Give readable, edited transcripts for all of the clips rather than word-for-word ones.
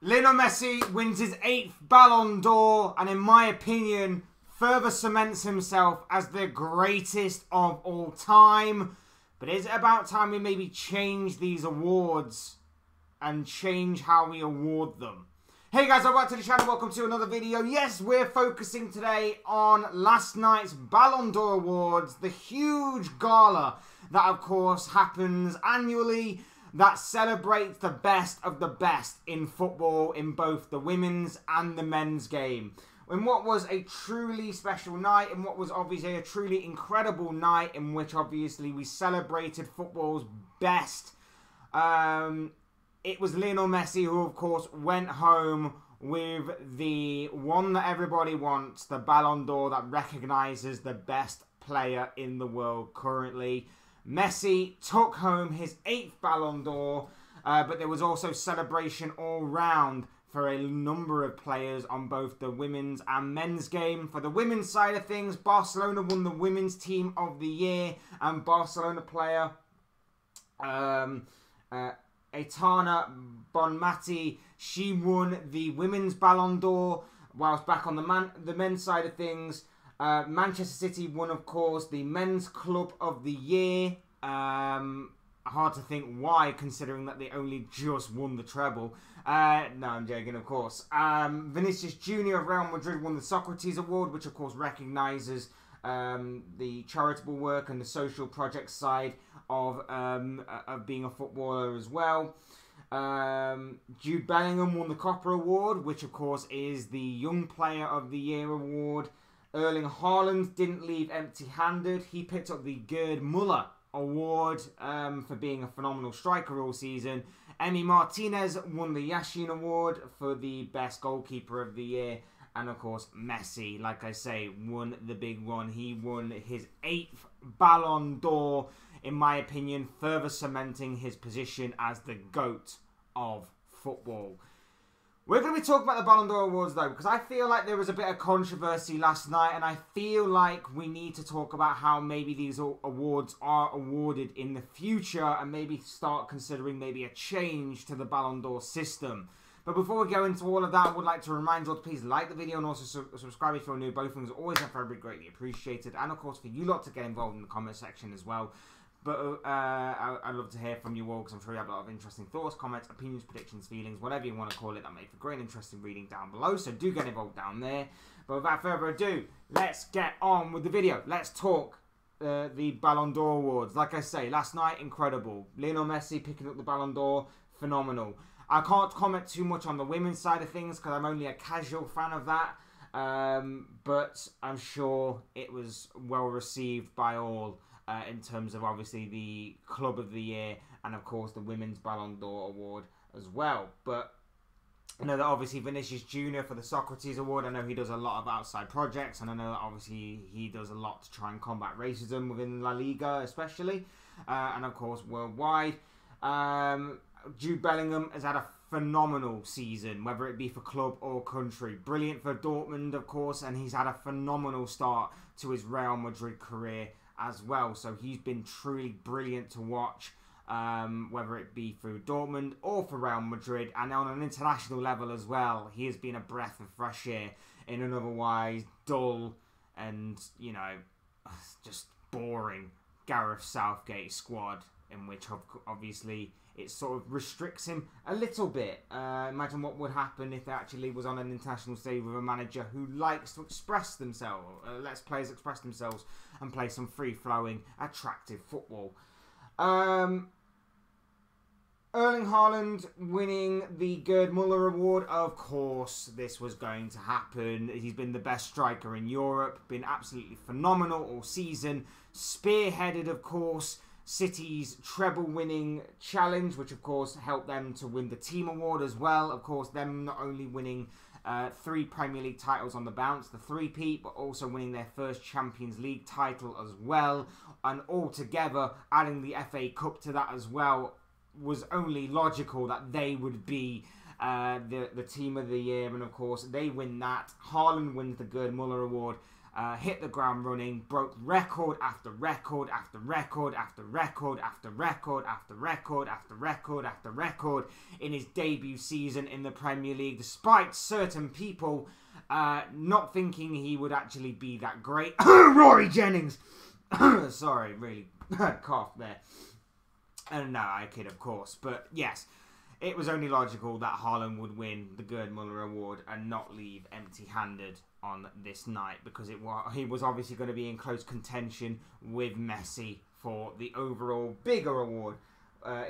Lionel Messi wins his 8th Ballon d'Or and, in my opinion, further cements himself as the greatest of all time. But is it about time we maybe change these awards and change how we award them? Hey guys, welcome back to the channel. Welcome to another video. Yes, we're focusing today on last night's Ballon d'Or Awards, the huge gala that, of course, happens annually, that celebrates the best of the best in football in both the women's and the men's game. In what was a truly special night, in what was obviously a truly incredible night, in which obviously we celebrated football's best. It was Lionel Messi who, of course, went home with the one that everybody wants, the Ballon d'Or that recognises the best player in the world currently. Messi took home his 8th Ballon d'Or, but there was also celebration all round for a number of players on both the women's and men's game. For the women's side of things, Barcelona won the Women's Team of the Year, and Barcelona player Aitana Bonmati, she won the Women's Ballon d'Or. Whilst back on the men's side of things, Manchester City won, of course, the Men's Club of the Year. Hard to think why, considering that they only just won the treble. No, I'm joking, of course. Vinicius Jr. of Real Madrid won the Socrates Award, which, of course, recognises the charitable work and the social project side of being a footballer as well. Jude Bellingham won the Copper Award, which, of course, is the Young Player of the Year award. Erling Haaland didn't leave empty-handed. He picked up the Gerd Muller Award for being a phenomenal striker all season. Emi Martinez won the Yashin Award for the Best Goalkeeper of the Year. And, of course, Messi, like I say, won the big one. He won his 8th Ballon d'Or, in my opinion, further cementing his position as the GOAT of football. We're going to be talking about the Ballon d'Or Awards, though, because I feel like there was a bit of controversy last night, and I feel like we need to talk about how maybe these awards are awarded in the future, and maybe start considering maybe a change to the Ballon d'Or system. But before we go into all of that, I would like to remind you all to please like the video and also subscribe if you're new. Both things are always and very greatly appreciated. And, of course, for you lot to get involved in the comment section as well. But I'd love to hear from you all, because I'm sure you have a lot of interesting thoughts, comments, opinions, predictions, feelings, whatever you want to call it. That make for great interesting reading down below. So do get involved down there. But without further ado, let's get on with the video. Let's talk the Ballon d'Or Awards. Like I say, last night, incredible. Lionel Messi picking up the Ballon d'Or, phenomenal. I can't comment too much on the women's side of things because I'm only a casual fan of that. But I'm sure it was well received by all in terms of obviously the Club of the Year and, of course, the Women's Ballon d'Or Award as well. But I know that obviously Vinicius Jr. for the Socrates Award, I know he does a lot of outside projects, and I know that obviously he does a lot to try and combat racism within La Liga especially, and of course worldwide. Jude Bellingham has had a phenomenal season, whether it be for club or country. Brilliant for Dortmund, of course, and he's had a phenomenal start to his Real Madrid career as well. So he's been truly brilliant to watch, whether it be through Dortmund or for Real Madrid. And on an international level as well, he has been a breath of fresh air in an otherwise dull and, you know, just boring Gareth Southgate squad, in which obviously it sort of restricts him a little bit. Imagine what would happen if it actually was on an international stage with a manager who likes to express themselves, lets players express themselves and play some free-flowing, attractive football. Erling Haaland winning the Gerd Muller Award. Of course, this was going to happen. He's been the best striker in Europe, been absolutely phenomenal all season. Spearheaded, of course, City's treble-winning challenge, which, of course, helped them to win the team award as well. Of course, them not only winning 3 Premier League titles on the bounce, the three-peat, but also winning their first Champions League title as well. And altogether, adding the FA Cup to that as well, was only logical that they would be the team of the year. And, of course, they win that. Haaland wins the Gerd Muller Award. hit the ground running, broke record after record after record after record after record after record after record after record in his debut season in the Premier League, despite certain people not thinking he would actually be that great. Rory Jennings! Sorry, really cough there. And no, I kid, of course. But yes, it was only logical that Haaland would win the Gerd Muller Award and not leave empty-handed on this night, because he was obviously going to be in close contention with Messi for the overall bigger award,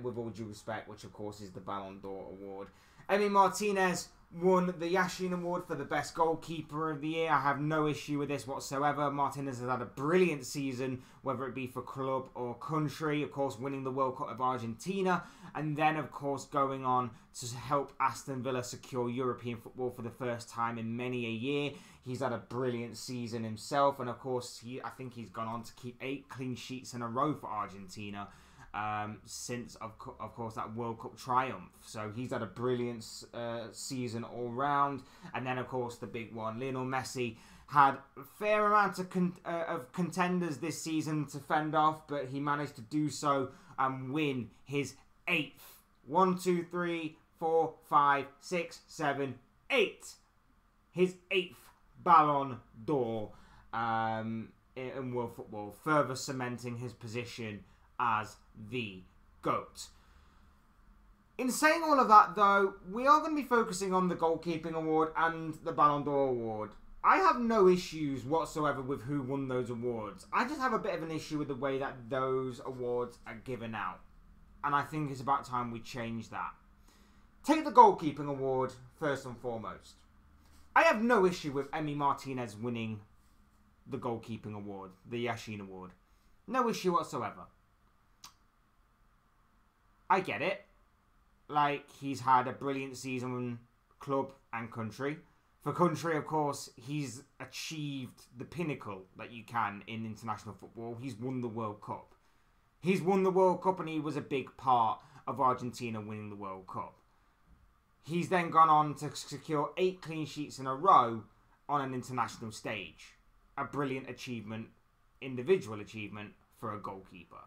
with all due respect, which of course is the Ballon d'Or award. Emi Martinez won the Yashin Award for the best goalkeeper of the year. I have no issue with this whatsoever. Martinez has had a brilliant season, whether it be for club or country. Of course, winning the World Cup of Argentina, and then, of course, going on to help Aston Villa secure European football for the first time in many a year. He's had a brilliant season himself, and of course, I think he's gone on to keep 8 clean sheets in a row for Argentina. Since, of course, that World Cup triumph. So he's had a brilliant season all round. And then, of course, the big one, Lionel Messi had a fair amount of contenders this season to fend off, but he managed to do so and win his 8th. 1, 2, 3, 4, 5, 6, 7, 8. His 8th Ballon d'Or in world football, further cementing his position as the GOAT. In saying all of that, though, we are going to be focusing on the goalkeeping award and the Ballon d'Or award. I have no issues whatsoever with who won those awards. I just have a bit of an issue with the way that those awards are given out. And I think it's about time we change that. Take the goalkeeping award first and foremost. I have no issue with Emi Martinez winning the goalkeeping award, the Yashin Award. No issue whatsoever. I get it. Like, he's had a brilliant season, club and country. For country, of course, he's achieved the pinnacle that you can in international football. He's won the World Cup. He's won the World Cup, and he was a big part of Argentina winning the World Cup. He's then gone on to secure 8 clean sheets in a row on an international stage. A brilliant achievement, individual achievement for a goalkeeper.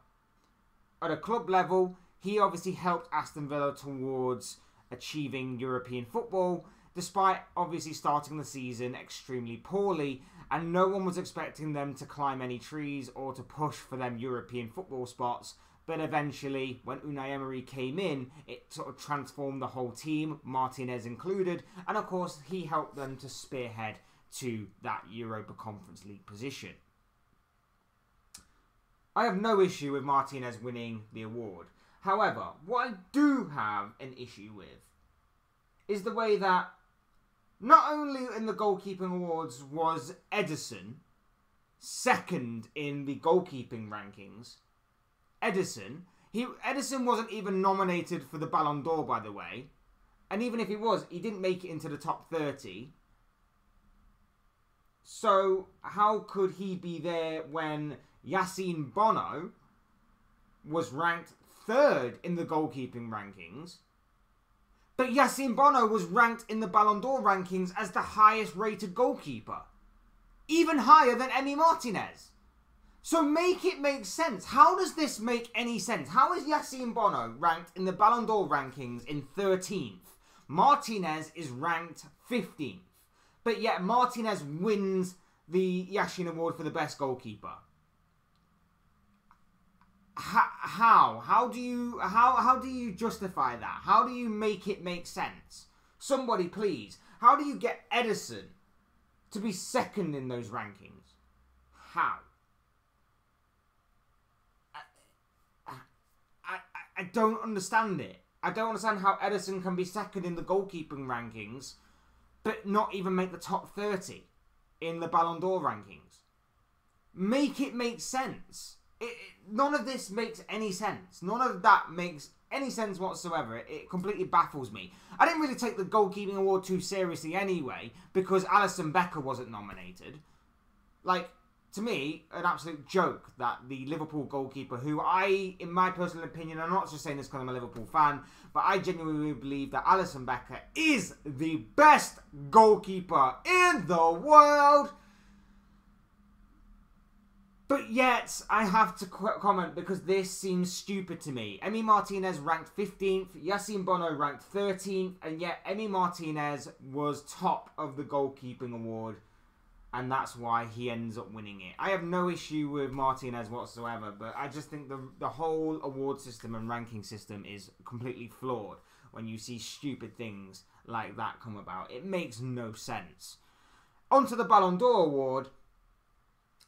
At a club level, he obviously helped Aston Villa towards achieving European football, despite obviously starting the season extremely poorly, and no one was expecting them to climb any trees or to push for them European football spots. But eventually, when Unai Emery came in, it sort of transformed the whole team, Martinez included, and of course he helped them to spearhead to that Europa Conference League position. I have no issue with Martinez winning the award. However, what I do have an issue with is the way that not only in the goalkeeping awards was Ederson second in the goalkeeping rankings. Ederson wasn't even nominated for the Ballon d'Or, by the way. And even if he was, he didn't make it into the top 30. So how could he be there when Yassine Bono was ranked 3rd in the goalkeeping rankings? But Yassine Bono was ranked in the Ballon d'Or rankings as the highest rated goalkeeper. Even higher than Emi Martinez. So make it make sense. How does this make any sense? How is Yassine Bono ranked in the Ballon d'Or rankings in 13th? Martinez is ranked 15th. But yet Martinez wins the Yashin Award for the best goalkeeper. How do you justify that? How do you make it make sense? Somebody please. How do you get Ederson to be second in those rankings? How? I don't understand it. I don't understand how Ederson can be second in the goalkeeping rankings, but not even make the top 30 in the Ballon d'Or rankings. Make it make sense. None of this makes any sense. None of that makes any sense whatsoever. It completely baffles me. I didn't really take the goalkeeping award too seriously anyway, because Alisson Becker wasn't nominated. Like, to me, an absolute joke that the Liverpool goalkeeper, who I, in my personal opinion, I'm not just saying this because I'm a Liverpool fan, but I genuinely believe that Alisson Becker is the best goalkeeper in the world. But yet, I have to comment because this seems stupid to me. Emi Martinez ranked 15th, Yassine Bono ranked 13th, and yet Emi Martinez was top of the goalkeeping award, and that's why he ends up winning it. I have no issue with Martinez whatsoever, but I just think the whole award system and ranking system is completely flawed when you see stupid things like that come about. It makes no sense. On to the Ballon d'Or award.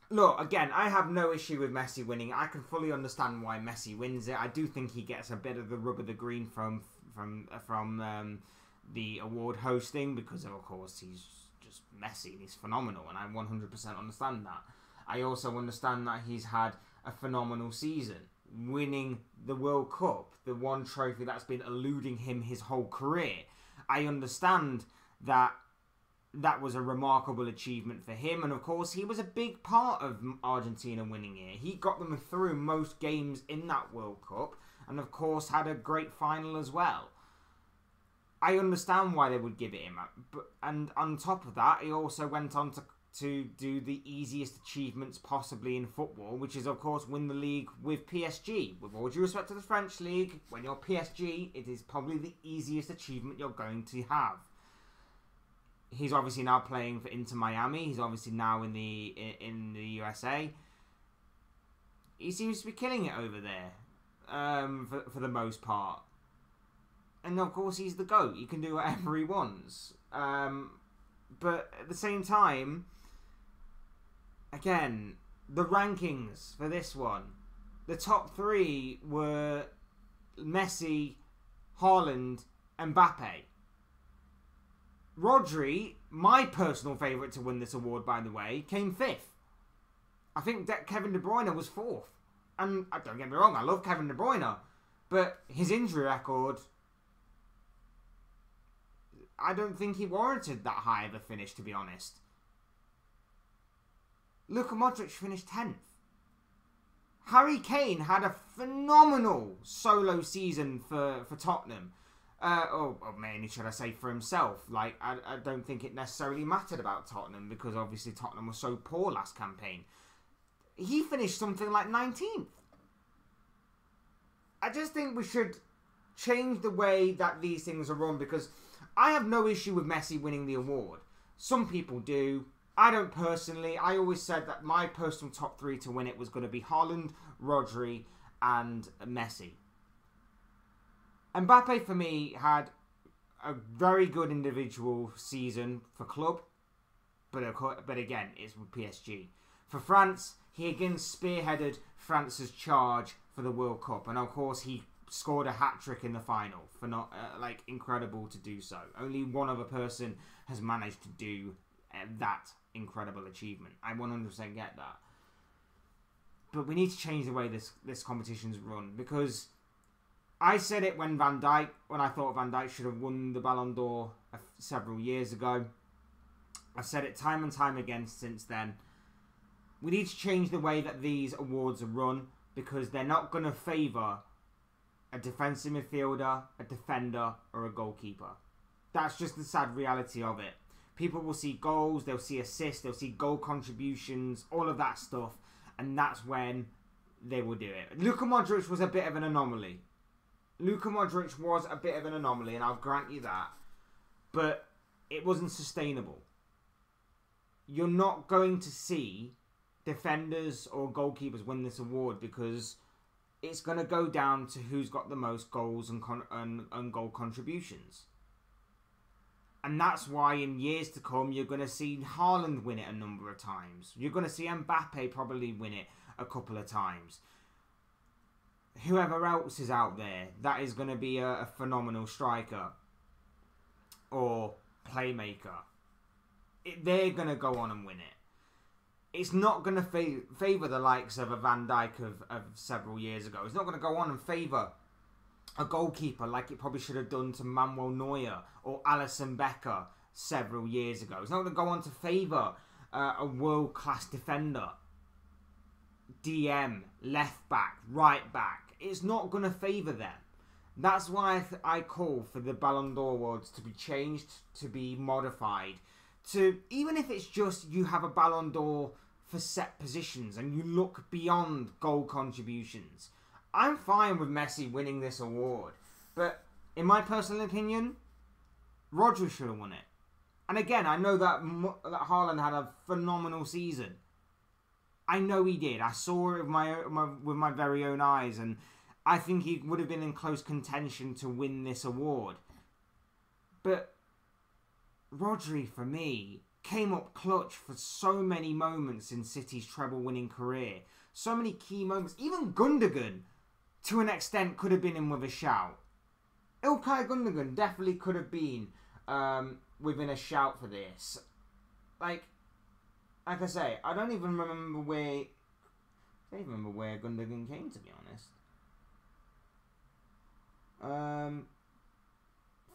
Look, again, I have no issue with Messi winning. I can fully understand why Messi wins it. I do think he gets a bit of the rub of the green from the award hosting because, of course, he's just Messi and he's phenomenal, and I 100% understand that. I also understand that he's had a phenomenal season, winning the World Cup, the one trophy that's been eluding him his whole career. I understand that that was a remarkable achievement for him, and of course he was a big part of Argentina winning it. He got them through most games in that World Cup, and of course had a great final as well. I understand why they would give it him, and on top of that, he also went on to do the easiest achievements possibly in football, which is of course win the league with PSG. With all due respect to the French league, when you're PSG, it is probably the easiest achievement you're going to have. He's obviously now playing for Inter Miami. He's obviously now in the USA. He seems to be killing it over there, for the most part. And of course, he's the GOAT. He can do whatever he wants. But at the same time, again, the rankings for this one, the top three were Messi, Haaland, and Mbappe. Rodri, my personal favourite to win this award, by the way, came 5th. I think that Kevin De Bruyne was 4th. And don't get me wrong, I love Kevin De Bruyne. But his injury record, I don't think he warranted that high of a finish, to be honest. Luka Modric finished 10th. Harry Kane had a phenomenal solo season for Tottenham. Or mainly, should I say, for himself. Like, I don't think it necessarily mattered about Tottenham because obviously Tottenham was so poor last campaign. He finished something like 19th. I just think we should change the way that these things are run because I have no issue with Messi winning the award. Some people do. I don't personally. I always said that my personal top 3 to win it was going to be Haaland, Rodri, and Messi. Mbappe, for me, had a very good individual season for club, but again, it's with PSG. For France, he again spearheaded France's charge for the World Cup, and of course, he scored a hat-trick in the final. For not incredible to do so. Only one other person has managed to do that incredible achievement. I 100% get that. But we need to change the way this competition's run because I said it when I thought Van Dijk should have won the Ballon d'Or several years ago. I've said it time and time again since then. We need to change the way that these awards are run because they're not going to favour a defensive midfielder, a defender, or a goalkeeper. That's just the sad reality of it. People will see goals, they'll see assists, they'll see goal contributions, all of that stuff, and that's when they will do it. Luka Modric was a bit of an anomaly. And I'll grant you that. But it wasn't sustainable. You're not going to see defenders or goalkeepers win this award because it's going to go down to who's got the most goals and goal contributions. And that's why in years to come, you're going to see Haaland win it a number of times. You're going to see Mbappe probably win it a couple of times. Whoever else is out there, that is going to be a phenomenal striker or playmaker. They're going to go on and win it. It's not going to favour the likes of a Van Dijk of several years ago. It's not going to go on and favour a goalkeeper like it probably should have done to Manuel Neuer or Alisson Becker several years ago. It's not going to go on to favour a world-class defender, DM, left back, right back. It's not going to favour them. That's why I call for the Ballon d'Or awards to be changed, to be modified. To even if it's just you have a Ballon d'Or for set positions and you look beyond goal contributions. I'm fine with Messi winning this award, but in my personal opinion, Rodri should have won it. And again, I know that Haaland had a phenomenal season. I know he did. I saw it with my very own eyes, and I think he would have been in close contention to win this award. But Rodri, for me, came up clutch for so many moments in City's treble-winning career. So many key moments. Even Gundogan, to an extent, could have been in with a shout. Ilkay Gundogan definitely could have been within a shout for this. Like I say, I don't even remember where Gundogan came, to be honest.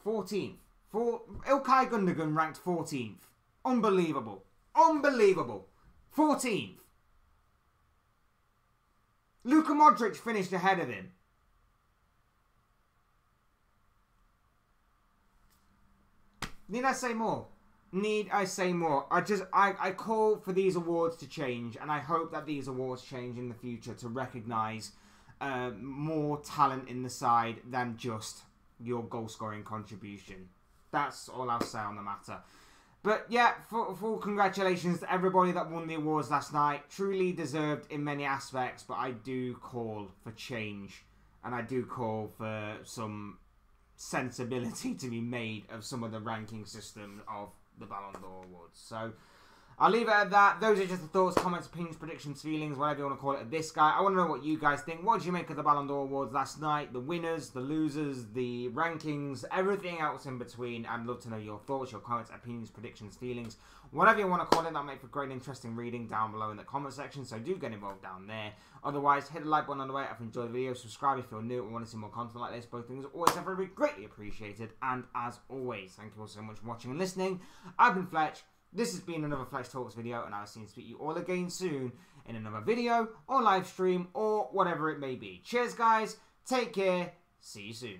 14th. Ilkay Gundogan ranked 14th. Unbelievable. Unbelievable. 14th. Luka Modric finished ahead of him. Need I say more? Need I say more? I call for these awards to change, and I hope that these awards change in the future to recognise more talent in the side than just your goal-scoring contribution. That's all I'll say on the matter. But yeah, full congratulations to everybody that won the awards last night. Truly deserved in many aspects, but I do call for change, and I do call for some sensibility to be made of some of the ranking system of the Ballon d'Or awards. So I'll leave it at that. Those are just the thoughts, comments, opinions, predictions, feelings, whatever you want to call it, of this guy. I want to know what you guys think. What did you make of the Ballon d'Or awards last night? The winners, the losers, the rankings, everything else in between. I'd love to know your thoughts, your comments, opinions, predictions, feelings, whatever you want to call it. That'll make for great and interesting reading down below in the comment section, so do get involved down there. Otherwise, hit the like button on the way if you enjoyed the video. Subscribe if you're new and want to see more content like this. Both things are always very greatly appreciated. And as always, thank you all so much for watching and listening. I've been Fletch. This has been another Fletch Talks video, and I'll see you all again soon in another video or live stream or whatever it may be. Cheers, guys. Take care. See you soon.